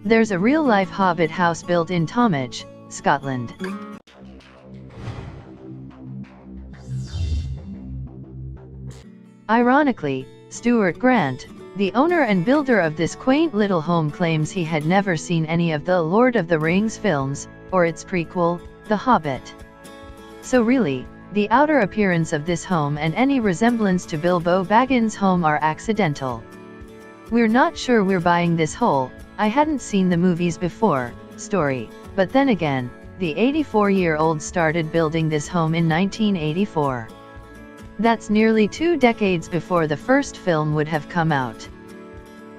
There's a real-life Hobbit house built in Tomich, Scotland. Ironically, Stuart Grant, the owner and builder of this quaint little home, claims he had never seen any of the Lord of the Rings films, or its prequel, The Hobbit. So really, the outer appearance of this home and any resemblance to Bilbo Baggins' home are accidental. "We're not sure we're buying this whole, I hadn't seen the movies before" story, but then again, the 84-year-old started building this home in 1984. That's nearly 2 decades before the first film would have come out.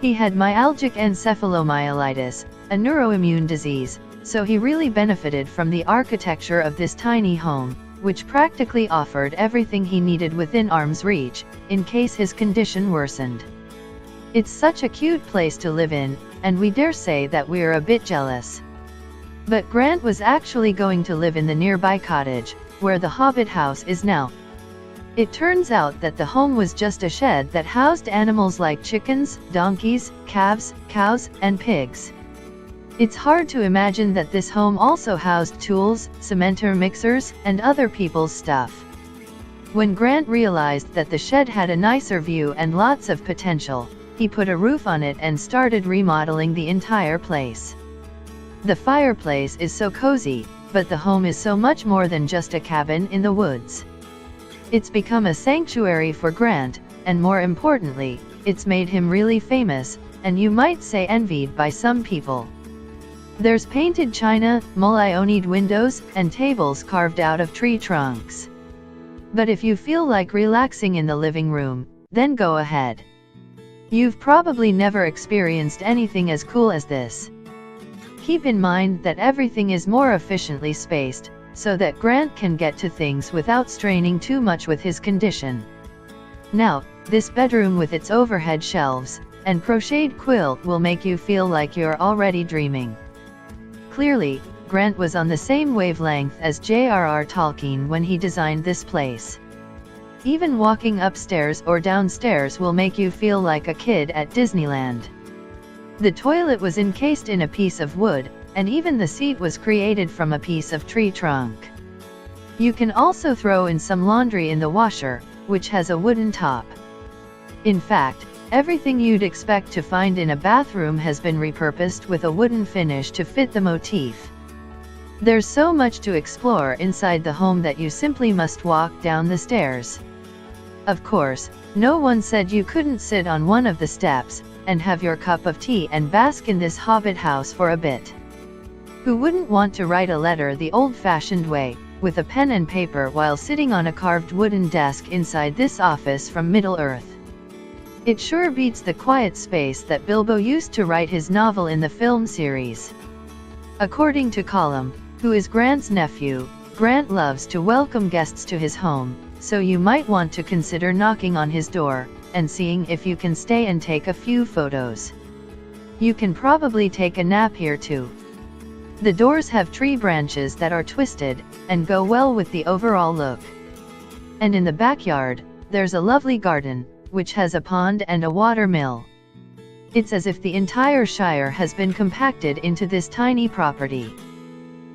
He had myalgic encephalomyelitis, a neuroimmune disease, so he really benefited from the architecture of this tiny home, which practically offered everything he needed within arm's reach, in case his condition worsened. It's such a cute place to live in, and we dare say that we're a bit jealous. But Grant was actually going to live in the nearby cottage, where the Hobbit house is now. It turns out that the home was just a shed that housed animals like chickens, donkeys, calves, cows, and pigs. It's hard to imagine that this home also housed tools, cementer mixers, and other people's stuff. When Grant realized that the shed had a nicer view and lots of potential, he put a roof on it and started remodeling the entire place. The fireplace is so cozy, but the home is so much more than just a cabin in the woods. It's become a sanctuary for Grant, and more importantly, it's made him really famous, and you might say envied by some people. There's painted china, mullionied windows, and tables carved out of tree trunks. But if you feel like relaxing in the living room, then go ahead. You've probably never experienced anything as cool as this. Keep in mind that everything is more efficiently spaced, so that Grant can get to things without straining too much with his condition. Now, this bedroom with its overhead shelves and crocheted quilt will make you feel like you're already dreaming. Clearly, Grant was on the same wavelength as J.R.R. Tolkien when he designed this place. Even walking upstairs or downstairs will make you feel like a kid at Disneyland. The toilet was encased in a piece of wood, and even the seat was created from a piece of tree trunk. You can also throw in some laundry in the washer, which has a wooden top. In fact, everything you'd expect to find in a bathroom has been repurposed with a wooden finish to fit the motif. There's so much to explore inside the home that you simply must walk down the stairs. Of course, no one said you couldn't sit on one of the steps and have your cup of tea and bask in this Hobbit house for a bit. Who wouldn't want to write a letter the old-fashioned way, with a pen and paper while sitting on a carved wooden desk inside this office from Middle-earth? It sure beats the quiet space that Bilbo used to write his novel in the film series. According to Colum, who is Grant's nephew, Grant loves to welcome guests to his home, so you might want to consider knocking on his door and seeing if you can stay and take a few photos. You can probably take a nap here too. The doors have tree branches that are twisted and go well with the overall look. And in the backyard, there's a lovely garden, which has a pond and a water mill. It's as if the entire Shire has been compacted into this tiny property.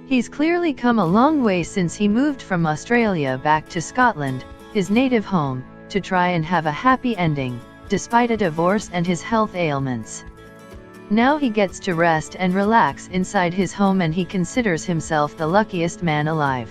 He's clearly come a long way since he moved from Australia back to Scotland, his native home, to try and have a happy ending, despite a divorce and his health ailments. Now he gets to rest and relax inside his home, and he considers himself the luckiest man alive.